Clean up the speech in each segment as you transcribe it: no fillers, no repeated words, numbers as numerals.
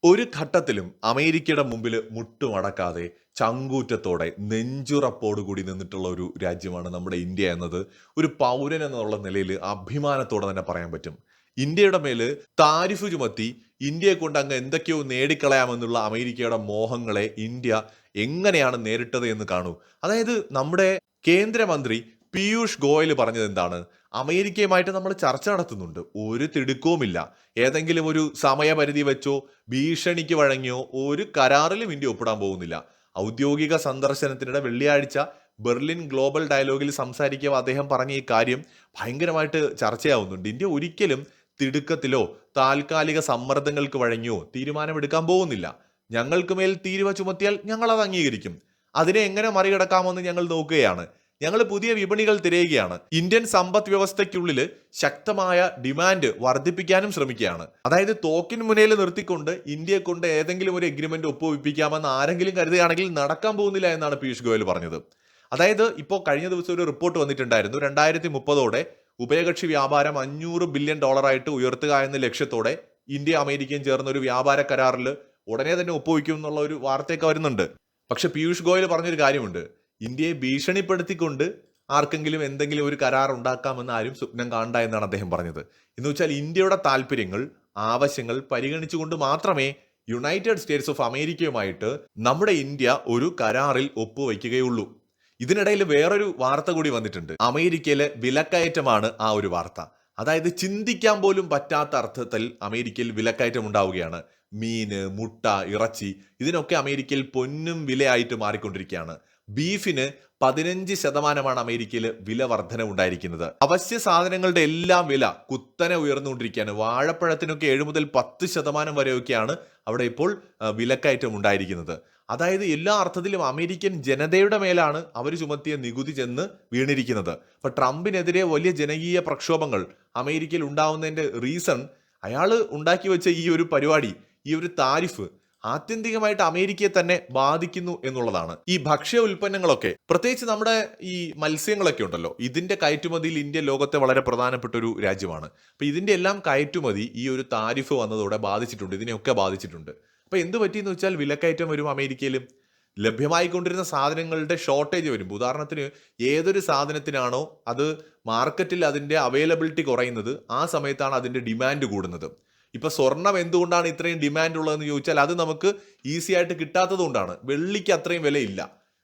ഒരു ഘട്ടത്തിലും അമേരിക്കയുടെ മുമ്പിൽ മുട്ടുമടക്കാതെ ചങ്കൂറ്റത്തോടെ നെഞ്ചുറപ്പോടുകൂടി നിന്നിട്ടുള്ള ഒരു രാജ്യമാണ് നമ്മുടെ ഇന്ത്യ എന്നത് ഒരു പൗരൻ എന്നുള്ള നിലയിൽ അഭിമാനത്തോടെ തന്നെ പറയാൻ പറ്റും. ഇന്ത്യയുടെ മേല് താരിഫ് ചുമത്തി ഇന്ത്യയെ കൊണ്ട് അങ്ങ് എന്തൊക്കെയോ നേടിക്കളയാമെന്നുള്ള അമേരിക്കയുടെ മോഹങ്ങളെ ഇന്ത്യ എങ്ങനെയാണ് നേരിട്ടത് എന്ന് കാണൂ. അതായത് നമ്മുടെ കേന്ദ്രമന്ത്രി പീയൂഷ് ഗോയൽ പറഞ്ഞത് എന്താണ്? അമേരിക്കയുമായിട്ട് നമ്മൾ ചർച്ച നടത്തുന്നുണ്ട്, ഒരു തിടുക്കവുമില്ല. ഏതെങ്കിലും ഒരു സമയപരിധി വെച്ചോ ഭീഷണിക്ക് വഴങ്ങിയോ ഒരു കരാറിലും ഇന്ത്യ ഒപ്പിടാൻ പോകുന്നില്ല. ഔദ്യോഗിക സന്ദർശനത്തിനിടെ വെള്ളിയാഴ്ച ബെർലിൻ ഗ്ലോബൽ ഡയലോഗിൽ സംസാരിക്കുക അദ്ദേഹം പറഞ്ഞ ഈ കാര്യം ഭയങ്കരമായിട്ട് ചർച്ചയാവുന്നുണ്ട്. ഇന്ത്യ ഒരിക്കലും തിടുക്കത്തിലോ താൽക്കാലിക സമ്മർദ്ദങ്ങൾക്ക് വഴങ്ങിയോ തീരുമാനമെടുക്കാൻ പോകുന്നില്ല. ഞങ്ങൾക്ക് മേൽ തീരുവ ചുമത്തിയാൽ ഞങ്ങൾ അത് അംഗീകരിക്കും. അതിനെ എങ്ങനെ മറികടക്കാമെന്ന് ഞങ്ങൾ നോക്കുകയാണ്. ഞങ്ങൾ പുതിയ വിപണികൾ തിരയുകയാണ്. ഇന്ത്യൻ സമ്പദ് വ്യവസ്ഥയ്ക്കുള്ളിൽ ശക്തമായ ഡിമാൻഡ് വർദ്ധിപ്പിക്കാനും ശ്രമിക്കുകയാണ്. അതായത് തോക്കിന് മുന്നിൽ നിർത്തിക്കൊണ്ട് ഇന്ത്യയെ കൊണ്ട് ഏതെങ്കിലും ഒരു എഗ്രിമെന്റ് ഒപ്പുവെപ്പിക്കാമെന്ന് ആരെങ്കിലും കരുതുകയാണെങ്കിൽ നടക്കാൻ പോകുന്നില്ല എന്നാണ് പീയൂഷ് ഗോയൽ പറഞ്ഞത്. അതായത് ഇപ്പോൾ കഴിഞ്ഞ ദിവസം ഒരു റിപ്പോർട്ട് വന്നിട്ടുണ്ടായിരുന്നു. 2030 ഉഭയകക്ഷി വ്യാപാരം $500 ബില്യൺ ഉയർത്തുക എന്ന ലക്ഷ്യത്തോടെ ഇന്ത്യ അമേരിക്കയും ചേർന്ന ഒരു വ്യാപാര കരാറിൽ ഉടനെ തന്നെ ഒപ്പുവെക്കും എന്നുള്ള ഒരു വാർത്തയൊക്കെ വരുന്നുണ്ട്. പക്ഷെ പീയൂഷ് ഗോയൽ പറഞ്ഞൊരു കാര്യമുണ്ട്. ഇന്ത്യയെ ഭീഷണിപ്പെടുത്തിക്കൊണ്ട് ആർക്കെങ്കിലും എന്തെങ്കിലും ഒരു കരാർ ഉണ്ടാക്കാമെന്ന് ആരും സ്വപ്നം കാണണ്ട എന്നാണ് അദ്ദേഹം പറഞ്ഞത്. എന്ന് വെച്ചാൽ ഇന്ത്യയുടെ താല്പര്യങ്ങൾ, ആവശ്യങ്ങൾ പരിഗണിച്ചുകൊണ്ട് മാത്രമേ യുണൈറ്റഡ് സ്റ്റേറ്റ്സ് ഓഫ് അമേരിക്കയുമായിട്ട് നമ്മുടെ ഇന്ത്യ ഒരു കരാറിൽ ഒപ്പുവയ്ക്കുകയുള്ളൂ. ഇതിനിടയിൽ വേറൊരു വാർത്ത കൂടി വന്നിട്ടുണ്ട്. അമേരിക്കയിലെ വിലക്കയറ്റമാണ് ആ ഒരു വാർത്ത. അതായത് ചിന്തിക്കാൻ പോലും പറ്റാത്ത അർത്ഥത്തിൽ അമേരിക്കയിൽ വിലക്കയറ്റം ഉണ്ടാവുകയാണ്. മീന്, മുട്ട, ഇറച്ചി ഇതിനൊക്കെ അമേരിക്കയിൽ പൊന്നും വിലയായിട്ട് മാറിക്കൊണ്ടിരിക്കുകയാണ്. ബീഫിന് 15% അമേരിക്കയിൽ വില വർധന ഉണ്ടായിരിക്കുന്നത്. അവശ്യ സാധനങ്ങളുടെ എല്ലാം വില കുത്തനെ ഉയർന്നുകൊണ്ടിരിക്കുകയാണ്. വാഴപ്പഴത്തിനൊക്കെ 7 മുതൽ 10% വരെയൊക്കെയാണ് അവിടെ ഇപ്പോൾ വിലക്കയറ്റം ഉണ്ടായിരിക്കുന്നത്. അതായത് എല്ലാ അർത്ഥത്തിലും അമേരിക്കൻ ജനതയുടെ മേലാണ് അവർ ചുമത്തിയ നികുതി ചെന്ന് വീണിരിക്കുന്നത്. അപ്പൊ ട്രംപിനെതിരെ വലിയ ജനകീയ പ്രക്ഷോഭങ്ങൾ അമേരിക്കയിൽ ഉണ്ടാവുന്നതിന്റെ റീസൺ അയാൾ ഉണ്ടാക്കി വെച്ച ഈ ഒരു പരിപാടി, ഈ ഒരു താരിഫ് ആത്യന്തികമായിട്ട് അമേരിക്കയെ തന്നെ ബാധിക്കുന്നു എന്നുള്ളതാണ്. ഈ ഭക്ഷ്യ ഉൽപ്പന്നങ്ങളൊക്കെ, പ്രത്യേകിച്ച് നമ്മുടെ ഈ മത്സ്യങ്ങളൊക്കെ ഉണ്ടല്ലോ, ഇതിന്റെ കയറ്റുമതിയിൽ ഇന്ത്യ ലോകത്തെ വളരെ പ്രധാനപ്പെട്ട ഒരു രാജ്യമാണ്. അപ്പൊ ഇതിന്റെ എല്ലാം കയറ്റുമതി ഈ ഒരു താരിഫ് വന്നതോടെ ബാധിച്ചിട്ടുണ്ട്, ഇതിനെയൊക്കെ ബാധിച്ചിട്ടുണ്ട്. അപ്പൊ എന്ത് പറ്റിയെന്ന് വെച്ചാൽ വിലക്കയറ്റം വരും. അമേരിക്കയിലും ലഭ്യമായിക്കൊണ്ടിരുന്ന സാധനങ്ങളുടെ ഷോർട്ടേജ് വരും. ഉദാഹരണത്തിന് ഏതൊരു സാധനത്തിനാണോ അത് മാർക്കറ്റിൽ അതിന്റെ അവൈലബിലിറ്റി കുറയുന്നത്, ആ സമയത്താണ് അതിന്റെ ഡിമാൻഡ് കൂടുന്നത്. ഇപ്പൊ സ്വർണം എന്തുകൊണ്ടാണ് ഇത്രയും ഡിമാൻഡ് ഉള്ളതെന്ന് ചോദിച്ചാൽ അത് നമുക്ക് ഈസി ആയിട്ട് കിട്ടാത്തത് കൊണ്ടാണ്. വെള്ളിക്ക് അത്രയും വിലയില്ല.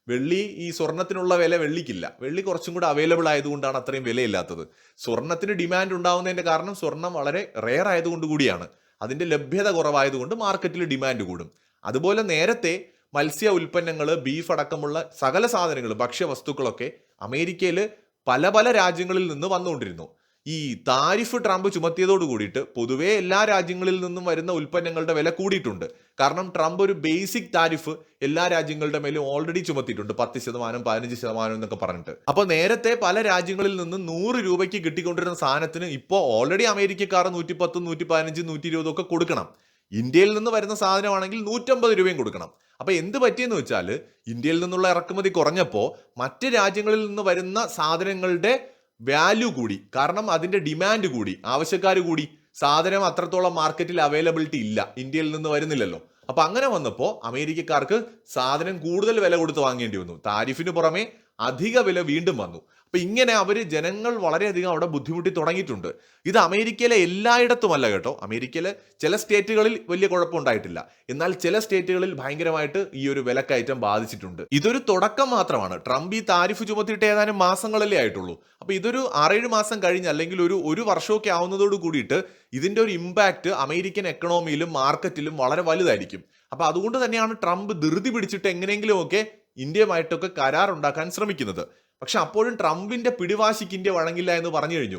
വെള്ളി, ഈ സ്വർണത്തിനുള്ള വില വെള്ളിക്കില്ല. വെള്ളി കുറച്ചും കൂടെ അവൈലബിൾ ആയതുകൊണ്ടാണ് അത്രയും വിലയില്ലാത്തത്. സ്വർണത്തിന് ഡിമാൻഡ് ഉണ്ടാവുന്നതിന്റെ കാരണം സ്വർണം വളരെ റെയർ ആയതുകൊണ്ട് കൂടിയാണ്. അതിന്റെ ലഭ്യത കുറവായതുകൊണ്ട് മാർക്കറ്റിൽ ഡിമാൻഡ് കൂടും. അതുപോലെ നേരത്തെ മത്സ്യ ഉൽപ്പന്നങ്ങൾ, ബീഫ് അടക്കമുള്ള സകല സാധനങ്ങൾ, ഭക്ഷ്യവസ്തുക്കളൊക്കെ അമേരിക്കയിൽ പല പല രാജ്യങ്ങളിൽ നിന്ന് വന്നുകൊണ്ടിരുന്നു. ഈ താരിഫ് ട്രംപ് ചുമത്തിയതോട് കൂടിയിട്ട് പൊതുവേ എല്ലാ രാജ്യങ്ങളിൽ നിന്നും വരുന്ന ഉൽപ്പന്നങ്ങളുടെ വില കൂടിയിട്ടുണ്ട്. കാരണം ട്രംപ് ഒരു ബേസിക് താരിഫ് എല്ലാ രാജ്യങ്ങളുടെ മേലും ഓൾറെഡി ചുമത്തിയിട്ടുണ്ട്. 10%, 15% എന്നൊക്കെ പറഞ്ഞിട്ട്. അപ്പൊ നേരത്തെ പല രാജ്യങ്ങളിൽ നിന്നും 100 രൂപയ്ക്ക് കിട്ടിക്കൊണ്ടിരുന്ന സാധനത്തിന് ഇപ്പോൾ ഓൾറെഡി അമേരിക്കക്കാർ 110, 115, 120 ഒക്കെ കൊടുക്കണം. ഇന്ത്യയിൽ നിന്ന് വരുന്ന സാധനമാണെങ്കിൽ 150 രൂപയും കൊടുക്കണം. അപ്പൊ എന്ത് പറ്റിയെന്ന് വെച്ചാൽ ഇന്ത്യയിൽ നിന്നുള്ള ഇറക്കുമതി കുറഞ്ഞപ്പോൾ മറ്റ് രാജ്യങ്ങളിൽ നിന്ന് വരുന്ന സാധനങ്ങളുടെ വാല്യൂ കൂടി. കാരണം അതിന്റെ ഡിമാൻഡ് കൂടി, ആവശ്യക്കാർ കൂടി. സാധനം അത്രത്തോളം മാർക്കറ്റിൽ അവൈലബിലിറ്റി ഇല്ല, ഇന്ത്യയിൽ നിന്ന് വരുന്നില്ലല്ലോ. അപ്പൊ അങ്ങനെ വന്നപ്പോൾ അമേരിക്കക്കാർക്ക് സാധനം കൂടുതൽ വില കൊടുത്ത് വാങ്ങേണ്ടി വന്നു. താരിഫിന് പുറമെ അധിക വില വീണ്ടും വന്നു. അപ്പൊ ഇങ്ങനെ ജനങ്ങൾ വളരെയധികം അവിടെ ബുദ്ധിമുട്ടി തുടങ്ങിയിട്ടുണ്ട്. ഇത് അമേരിക്കയിലെ എല്ലായിടത്തുമല്ല കേട്ടോ. അമേരിക്കയിലെ ചില സ്റ്റേറ്റുകളിൽ വലിയ കുഴപ്പമുണ്ടായിട്ടില്ല. എന്നാൽ ചില സ്റ്റേറ്റുകളിൽ ഭയങ്കരമായിട്ട് ഈ ഒരു വിലക്കയറ്റം ബാധിച്ചിട്ടുണ്ട്. ഇതൊരു തുടക്കം മാത്രമാണ്. ട്രംപ് ഈ താരിഫ് ചുമത്തിയിട്ട് ഏതാനും മാസങ്ങളല്ലേ ആയിട്ടുള്ളൂ. അപ്പൊ ഇതൊരു 6-7 മാസം കഴിഞ്ഞ് അല്ലെങ്കിൽ ഒരു വർഷമൊക്കെ ആവുന്നതോട് കൂടിയിട്ട് ഇതിന്റെ ഒരു ഇമ്പാക്ട് അമേരിക്കൻ എക്കണോമിയിലും മാർക്കറ്റിലും വളരെ വലുതായിരിക്കും. അപ്പൊ അതുകൊണ്ട് തന്നെയാണ് ട്രംപ് ധൃതി പിടിച്ചിട്ട് എങ്ങനെയെങ്കിലും ഒക്കെ ഇന്ത്യയുമായിട്ടൊക്കെ കരാർ ഉണ്ടാക്കാൻ ശ്രമിക്കുന്നത്. പക്ഷെ അപ്പോഴും ട്രംപിന്റെ പിടിവാശിക്ക് ഇന്ത്യ വഴങ്ങില്ല എന്ന് പറഞ്ഞു കഴിഞ്ഞു.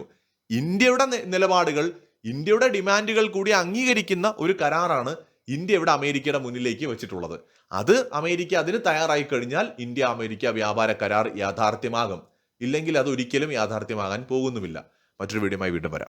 ഇന്ത്യയുടെ നിലപാടുകൾ, ഇന്ത്യയുടെ ഡിമാൻഡുകൾ കൂടി അംഗീകരിക്കുന്ന ഒരു കരാറാണ് ഇന്ത്യ ഇവിടെ അമേരിക്കയുടെ മുന്നിലേക്ക് വെച്ചിട്ടുള്ളത്. അത് അമേരിക്ക അതിന് തയ്യാറായി കഴിഞ്ഞാൽ ഇന്ത്യ അമേരിക്ക വ്യാപാര കരാർ യാഥാർത്ഥ്യമാകും. ഇല്ലെങ്കിൽ അത് ഒരിക്കലും യാഥാർത്ഥ്യമാകാൻ പോകുന്നുമില്ല. മറ്റൊരു വീഡിയോയുമായി വീണ്ടും വരാം.